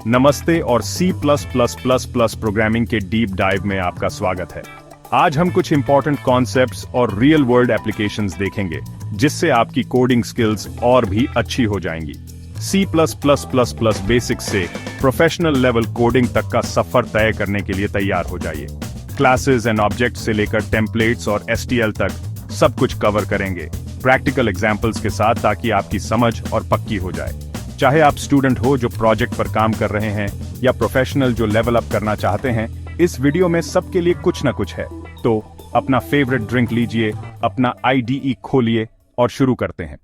नमस्ते और C++++ programming के डीप डाइव में आपका स्वागत है। आज हम कुछ इंपॉर्टेंट कॉन्सेप्ट्स और रियल वर्ल्ड एप्लीकेशंस देखेंगे जिससे आपकी कोडिंग स्किल्स और भी अच्छी हो जाएंगी। C++++ बेसिक्स से प्रोफेशनल लेवल कोडिंग तक का सफर तय करने के लिए तैयार हो जाइए। क्लासेस एंड ऑब्जेक्ट्स से लेकर टेम्पलेट्स और STL तक सब कुछ कवर करेंगे प्रैक्टिकल एग्जाम्पल्स के साथ, ताकि आपकी समझ और पक्की हो जाए। चाहे आप स्टूडेंट हो जो प्रोजेक्ट पर काम कर रहे हैं या प्रोफेशनल जो लेवल अप करना चाहते हैं, इस वीडियो में सबके लिए कुछ ना कुछ है। तो अपना फेवरेट ड्रिंक लीजिए, अपना IDE खोलिए और शुरू करते हैं।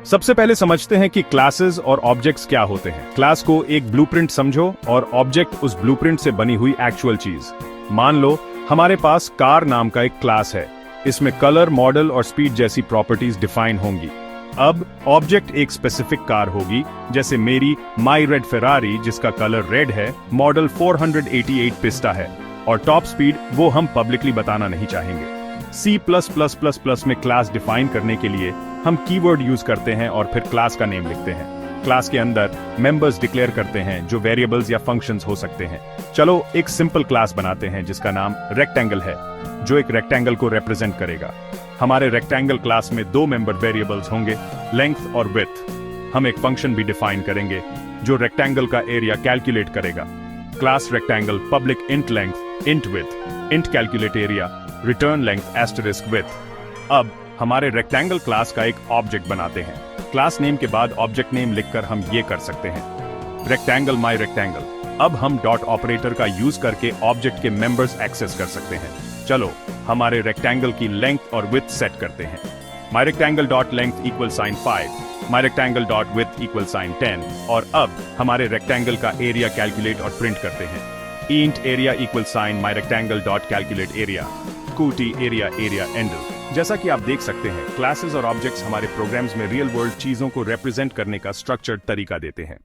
सबसे पहले समझते हैं कि क्लासेस और ऑब्जेक्ट्स क्या होते हैं। क्लास को एक ब्लूप्रिंट समझो और ऑब्जेक्ट उस ब्लूप्रिंट से बनी हुई एक्चुअल चीज। मान लो हमारे पास कार नाम का एक क्लास है। इसमें कलर, मॉडल और स्पीड जैसी प्रॉपर्टीज डिफाइन होंगी। अब ऑब्जेक्ट एक स्पेसिफिक कार होगी, जैसे मेरी माई रेड फेरारी जिसका कलर रेड है, मॉडल 488 पिस्टा है और टॉप स्पीड वो हम पब्लिकली बताना नहीं चाहेंगे। C++++ में क्लास डिफाइन करने के लिए हम कीवर्ड यूज करते हैं और फिर क्लास का नेम लिखते हैं। क्लास के अंदर मेंबर्स डिक्लेयर करते हैं जो वेरिएबल्स या फंक्शंस हो सकते हैं। चलो एक सिंपल क्लास बनाते हैं जिसका नाम रेक्टेंगल है, जो एक रेक्टेंगल को रिप्रेजेंट करेगा। हमारे रेक्टेंगल क्लास में दो मेंबर वेरिएबल्स होंगे, लेंथ और विड्थ। हम एक फंक्शन भी डिफाइन करेंगे जो रेक्टेंगल का एरिया कैलकुलेट करेगा। Class rectangle public int length, int width, int calculate area, return length asterisk width. अब हमारे रेक्टेंगल क्लास का एक ऑब्जेक्ट बनाते हैं। क्लास नेम के बाद ऑब्जेक्ट नेम लिखकर हम ये कर सकते हैं, रेक्टेंगल माई रेक्टेंगल। अब हम डॉट ऑपरेटर का यूज करके ऑब्जेक्ट के मेंबर्स एक्सेस कर सकते हैं। चलो हमारे रेक्टेंगल की लेंथ और विड्थ सेट करते हैं। My rectangle dot length equal sign 5, my rectangle dot width equal sign 10। और अब हमारे रेक्टेंगल का एरिया कैलकुलेट और प्रिंट करते हैं। Int area equal sign my rectangle dot calculate area, cout area area endl. जैसा कि आप देख सकते हैं, क्लासेस और ऑब्जेक्ट्स हमारे प्रोग्राम्स में रियल वर्ल्ड चीजों को रिप्रेजेंट करने का स्ट्रक्चर्ड तरीका देते हैं।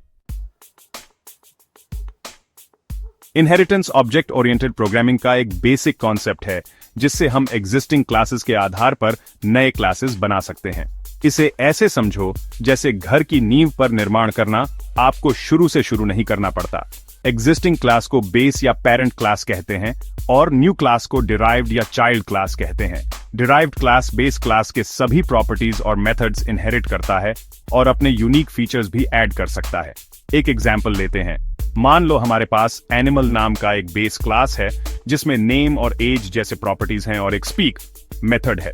इनहेरिटेंस ऑब्जेक्ट ओरिएंटेड प्रोग्रामिंग का एक बेसिक कॉन्सेप्ट है जिससे हम एग्जिस्टिंग क्लासेस के आधार पर नए क्लासेस बना सकते हैं। इसे ऐसे समझो जैसे घर की नींव पर निर्माण करना आपको शुरू से शुरू नहीं करना पड़ता। एग्जिस्टिंग क्लास को बेस या पेरेंट क्लास कहते हैं और न्यू क्लास को डिराइव्ड या चाइल्ड क्लास कहते हैं। डिराइव्ड क्लास बेस क्लास के सभी प्रॉपर्टीज और मेथड्स इनहेरिट करता है और अपने यूनिक फीचर्स भी ऐड कर सकता है। एक एग्जांपल लेते हैं। मान लो हमारे पास एनिमल नाम का एक बेस क्लास है जिसमें नेम और एज जैसे प्रॉपर्टीज हैं और एक स्पीक मेथड है।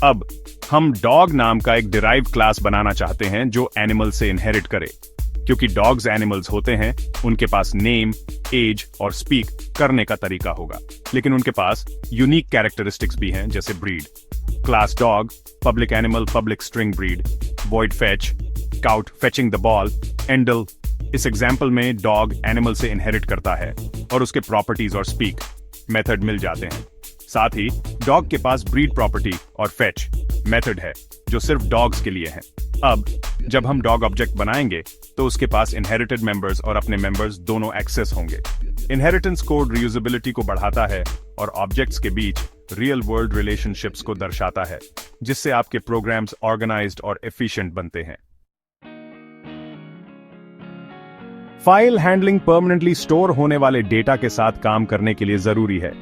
अब हम डॉग नाम का एक डिराइव्ड क्लास बनाना चाहते हैं जो एनिमल से इनहेरिट करे। क्योंकि डॉग्स एनिमल्स होते हैं, उनके पास नेम, एज और स्पीक करने का तरीका होगा, लेकिन उनके पास यूनिक कैरेक्टरिस्टिक्स भी हैं, जैसे breed. Class dog, public animal, public string breed, void fetch, cout fetching the ball, endl. इस एग्जाम्पल में डॉग एनिमल से इनहेरिट करता है और उसके प्रॉपर्टीज और स्पीक मेथड मिल जाते हैं। साथ ही डॉग के पास ब्रीड प्रॉपर्टी और फेच मेथड है जो सिर्फ डॉग्स के लिए है। अब जब हम डॉग ऑब्जेक्ट बनाएंगे तो उसके पास इनहेरिटेड मेंबर्स और अपने मेंबर्स दोनों एक्सेस होंगे। इनहेरिटेंस कोड रीयूजेबिलिटी को बढ़ाता है और ऑब्जेक्ट्स के बीच रियल वर्ल्ड रिलेशनशिप्स को दर्शाता है, जिससे आपके प्रोग्राम्स ऑर्गेनाइज्ड और एफिशिएंट बनते हैं। फाइल हैंडलिंग परमानेंटली स्टोर होने वाले डेटा के साथ काम करने के लिए जरूरी है।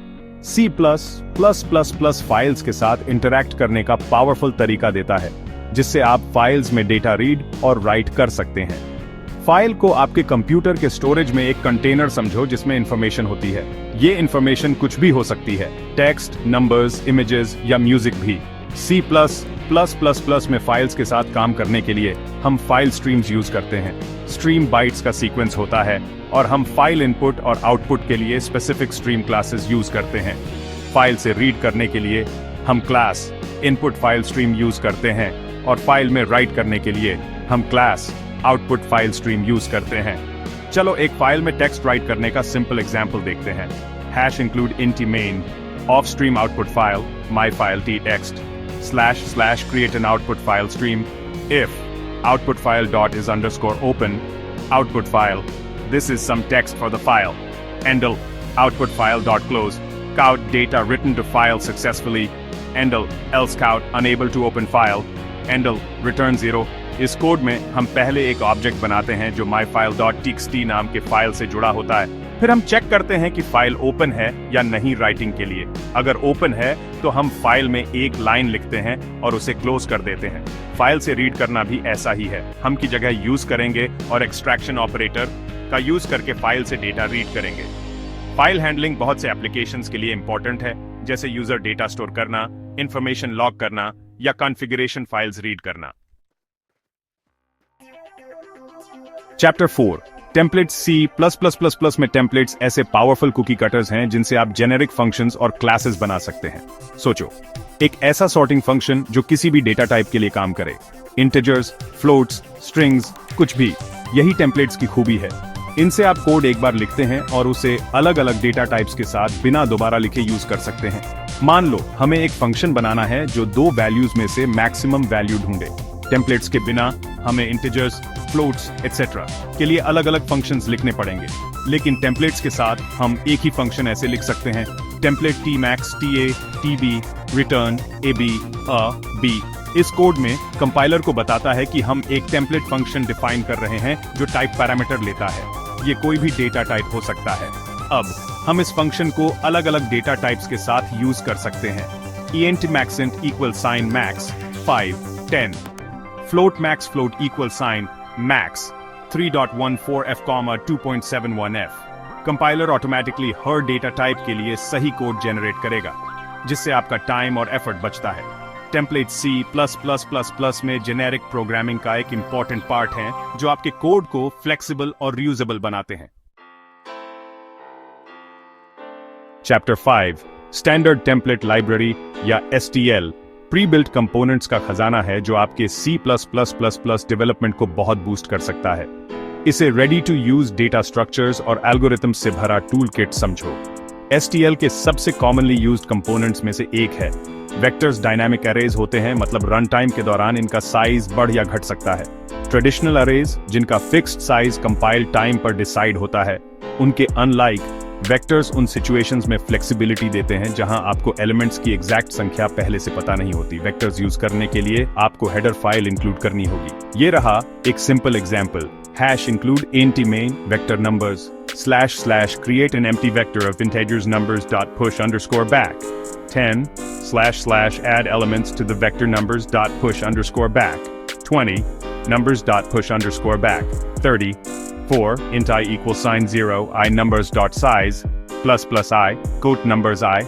C++++ फाइल्स के साथ इंटरैक्ट करने का पावरफुल तरीका देता है, जिससे आप फाइल्स में डेटा रीड और राइट कर सकते हैं। फाइल को आपके कंप्यूटर के स्टोरेज में एक कंटेनर समझो जिसमें इंफॉर्मेशन होती है। ये इंफॉर्मेशन कुछ भी हो सकती है, टेक्स्ट, नंबर्स, इमेजेस या म्यूजिक भी। C++++ में फाइल्स के साथ काम करने के लिए हम फाइल स्ट्रीम्स यूज करते हैं। स्ट्रीम बाइट्स का सीक्वेंस होता है और हम फाइल इनपुट और आउटपुट के लिए स्पेसिफिक स्ट्रीम क्लासेस यूज करते हैं। फाइल से रीड करने के लिए हम class input file stream use करते हैं और फाइल में राइट करने के लिए हम class output file stream use करते हैं। चलो एक फाइल में टेक्स्ट राइट करने का सिंपल एग्जांपल देखते हैं। Hash include int main of stream output file my file T text / create an output file stream if output file dot is underscore open output file. This is some text for the file. Endl output file dot close count data written to file successfully. Endl else count unable to open file. Endl return 0 इस code में हम पहले एक object बनाते हैं जो myfile.txt नाम के फाइल से जुड़ा होता है। फिर हम चेक करते हैं कि फाइल ओपन है या नहीं राइटिंग के लिए। अगर ओपन है तो हम फाइल में एक लाइन लिखते हैं और उसे क्लोज कर देते हैं। फाइल से रीड करना भी ऐसा ही है। हम की जगह यूज करेंगे और एक्सट्रैक्शन ऑपरेटर का यूज करके फाइल से डेटा रीड करेंगे। फाइल हैंडलिंग बहुत से एप्लीकेशंस के लिए इंपॉर्टेंट है, जैसे यूजर डेटा स्टोर करना, इंफॉर्मेशन लॉग करना या कॉन्फ़िगरेशन फाइल्स रीड करना। Chapter 4 templates. C+++ में टेम्पलेट्स ऐसे पावरफुल कुकी कटर्स हैं जिनसे आप जेनेरिक फंक्शंस और क्लासेस बना सकते हैं। सोचो, एक ऐसा सॉर्टिंग फंक्शन जो किसी भी डेटा टाइप के लिए काम करे, इंटीजर्स, फ्लोट्स, स्ट्रिंग्स, कुछ भी। यही टेम्पलेट्स की खूबी है। इनसे आप कोड एक बार लिखते हैं और उसे अलग अलग डेटा टाइप्स के साथ बिना दोबारा लिखे यूज कर सकते हैं। मान लो हमें एक फंक्शन बनाना है जो 2 वैल्यूज में से मैक्सिमम वैल्यू ढूंढे। टेम्पलेट्स के बिना हमें इंटीजर्स, फ्लोट्स एक्सेट्रा के लिए अलग अलग फंक्शंस लिखने पड़ेंगे, लेकिन टेम्पलेट्स के साथ हम एक ही फंक्शन ऐसे लिख सकते हैं। Template tmax, ta, tb, return, ab, b। इस कोड में कंपाइलर को बताता है कि हम एक टेम्पलेट फंक्शन डिफाइन कर रहे हैं जो टाइप पैरामीटर लेता है। ये कोई भी डेटा टाइप हो सकता है। अब हम इस फंक्शन को अलग अलग डेटा टाइप्स के साथ यूज कर सकते हैं। ent maxint equal sign max 5, 10, float max float equal sign max 3.14f, 2.71f। Compiler automatically हर डेटा टाइप के लिए सही कोड जनरेट करेगा, जिससे आपका टाइम और एफर्ट बचता है। टेम्पलेट C+++ में जेनेरिक प्रोग्रामिंग का एक इंपॉर्टेंट पार्ट है जो आपके कोड को फ्लेक्सिबल और रियूजेबल बनाते हैं। चैप्टर 5 स्टैंडर्ड टेम्पलेट लाइब्रेरी या STL प्री बिल्ट कंपोनेंट्स का खजाना है जो आपके C+++ डेवलपमेंट को बहुत बूस्ट कर सकता है। इसे ready to use data structures और एल्गोरिथम से भरा टूल किट समझो। STL के सबसे कॉमनली यूज्ड कंपोनेंट्स में से एक है। वेक्टर्स डायनामिक अरेज होते हैं, मतलब रन टाइम के दौरान इनका साइज बढ़ या घट सकता है। ट्रेडिशनल अरेज, जिनका फिक्स्ड साइज कंपाइल टाइम पर डिसाइड होता है, उनके अनलाइक वेक्टर्स उन सिचुएशंस में फ्लेक्सिबिलिटी देते हैं जहां आपको एलिमेंट्स की एग्जैक्ट संख्या पहले से पता नहीं होती। वेक्टर्स यूज करने के लिए आपको हेडर फाइल इंक्लूड करनी होगी। ये रहा एक simple example. #include int main vector numbers / create an empty vector of integers numbers dot push underscore back 10 / add elements to the vector numbers dot push underscore back 20 numbers dot push underscore back 30 4 int I equals sign 0 I numbers dot size plus I quote numbers I।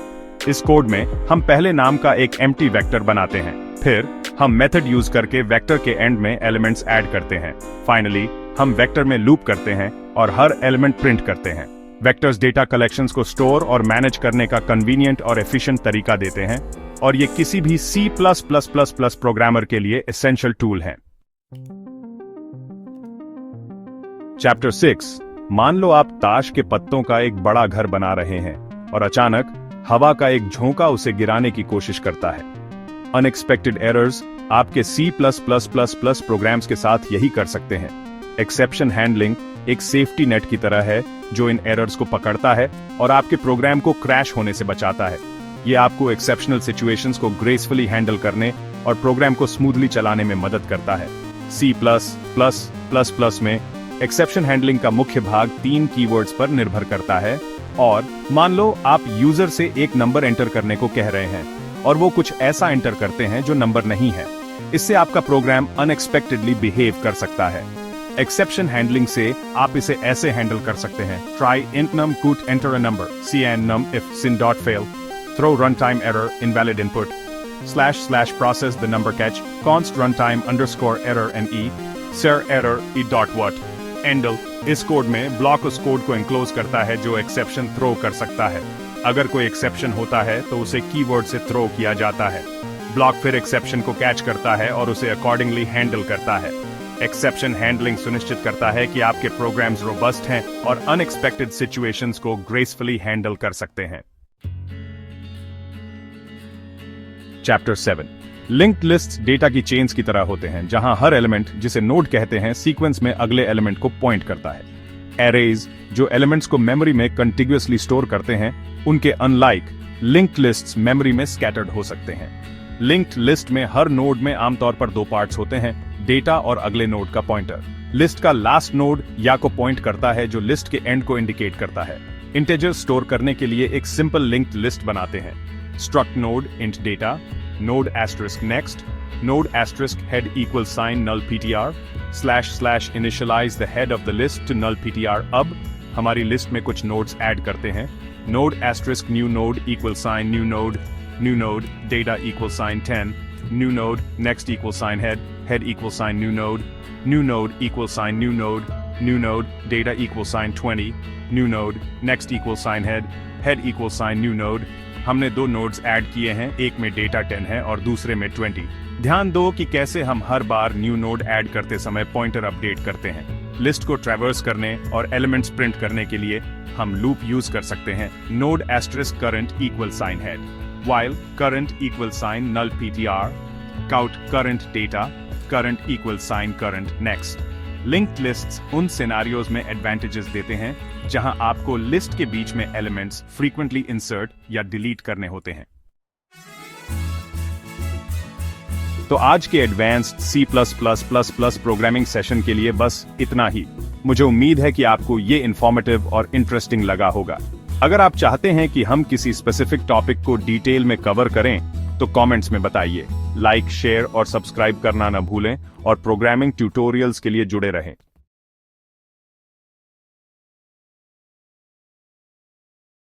इस code में हम पहले नाम का एक empty vector बनाते हैं, फिर हम मेथड यूज करके वेक्टर के एंड में एलिमेंट्स ऐड करते हैं। फाइनली हम वेक्टर में लूप करते हैं और हर एलिमेंट प्रिंट करते हैं। वेक्टर्स डेटा कलेक्शंस को स्टोर और मैनेज करने का कन्वीनियंट और एफिशिएंट तरीका देते हैं, और ये किसी भी C+++ प्रोग्रामर के लिए एसेंशियल टूल हैं। चैप्टर 6 मान लो आप ताश के पत्तों का एक बड़ा घर बना रहे हैं और अचानक हवा का एक झोंका उसे गिराने की कोशिश करता है। अनएक्सपेक्टेड एरर्स आपके C+++ प्रोग्राम्स के साथ यही कर सकते हैं। एक्सेप्शन हैंडलिंग एक सेफ्टी नेट की तरह है जो इन एरर्स को पकड़ता है और आपके प्रोग्राम को क्रैश होने से बचाता है। ये आपको एक्सेप्शनल सिचुएशंस को ग्रेसफुली हैंडल करने और प्रोग्राम को स्मूथली चलाने में मदद करता है। C+++ में एक्सेप्शन हैंडलिंग का मुख्य भाग 3 कीवर्ड्स पर निर्भर करता है, और मान लो आप यूजर से एक नंबर एंटर करने को कह रहे हैं और वो कुछ ऐसा एंटर करते हैं जो नंबर नहीं है। इससे आपका प्रोग्राम अनएक्सपेक्टेडली बिहेव कर सकता है। एक्सेप्शन हैंडलिंग से आप इसे ऐसे हैंडल कर सकते हैं: try int num could enter a number, cn num if sin dot fail, throw runtime error invalid input, // process the number catch, const runtime underscore error and e, ser error e dot what, endl। इस code में block उस code को enclose करता है जो exception throw कर सकता है। अगर कोई एक्सेप्शन होता है तो उसे कीवर्ड से थ्रो किया जाता है। ब्लॉक फिर एक्सेप्शन को कैच करता है और उसे अकॉर्डिंगली हैंडल करता है। एक्सेप्शन हैंडलिंग सुनिश्चित करता है कि आपके प्रोग्राम्स रोबस्ट हैं और अनएक्सपेक्टेड सिचुएशंस को ग्रेसफुली हैंडल कर सकते हैं। चैप्टर 7 लिंक्ड लिस्ट्स डेटा की चेन्स की तरह होते हैं, जहां हर एलिमेंट, जिसे नोड कहते हैं, सीक्वेंस में अगले एलिमेंट को पॉइंट करता है। एरेज, जो एलिमेंट्स को मेमोरी में कंटिग्यूअसली स्टोर करते हैं, उनके अनलाइक लिंक्ड लिस्ट्स मेमोरी में स्कैटर्ड हो सकते हैं। लिंक्ड लिस्ट में हर नोड में आमतौर पर 2 पार्ट्स होते हैं, डेटा और अगले नोड का पॉइंटर। लिस्ट का लास्ट नोड या को पॉइंट करता है जो लिस्ट के एंड को इंडिकेट करता है। इंटीजर स्टोर करने के लिए एक सिंपल लिंक्ड लिस्ट बनाते हैं। Struct node int data, node asterisk next, node asterisk head equal sign null ptr, / initialise the head of the list to null ptr। अब हमारी लिस्ट में कुछ नोड्स ऐड करते हैं। Node asterisk new node equal sign new node, data equal sign 10, new node next equal sign head equal sign new node equal sign new node, data equal sign 20, new node next equal sign head equal sign new node. हमने दो nodes add किए हैं, एक में data 10 है और दूसरे में 20। ध्यान दो कि कैसे हम हर बार न्यू नोड ऐड करते समय पॉइंटर अपडेट करते हैं। लिस्ट को ट्रैवर्स करने और एलिमेंट्स प्रिंट करने के लिए हम लूप यूज कर सकते हैं। Node asterisk current equal sign head, while current equal sign null ptr, count current data, current equal sign current next। Linked lists उन सिनेरियोज में एडवांटेजेस देते हैं जहां आपको लिस्ट के बीच में एलिमेंट्स फ्रीक्वेंटली इंसर्ट या डिलीट करने होते हैं। तो आज के एडवांस्ड C+++ प्रोग्रामिंग सेशन के लिए बस इतना ही। मुझे उम्मीद है कि आपको ये इंफॉर्मेटिव और इंटरेस्टिंग लगा होगा। अगर आप चाहते हैं कि हम किसी स्पेसिफिक टॉपिक को डिटेल में कवर करें तो कमेंट्स में बताइए। लाइक, शेयर और सब्सक्राइब करना न भूलें और प्रोग्रामिंग ट्यूटोरियल्स के लिए जुड़े रहें।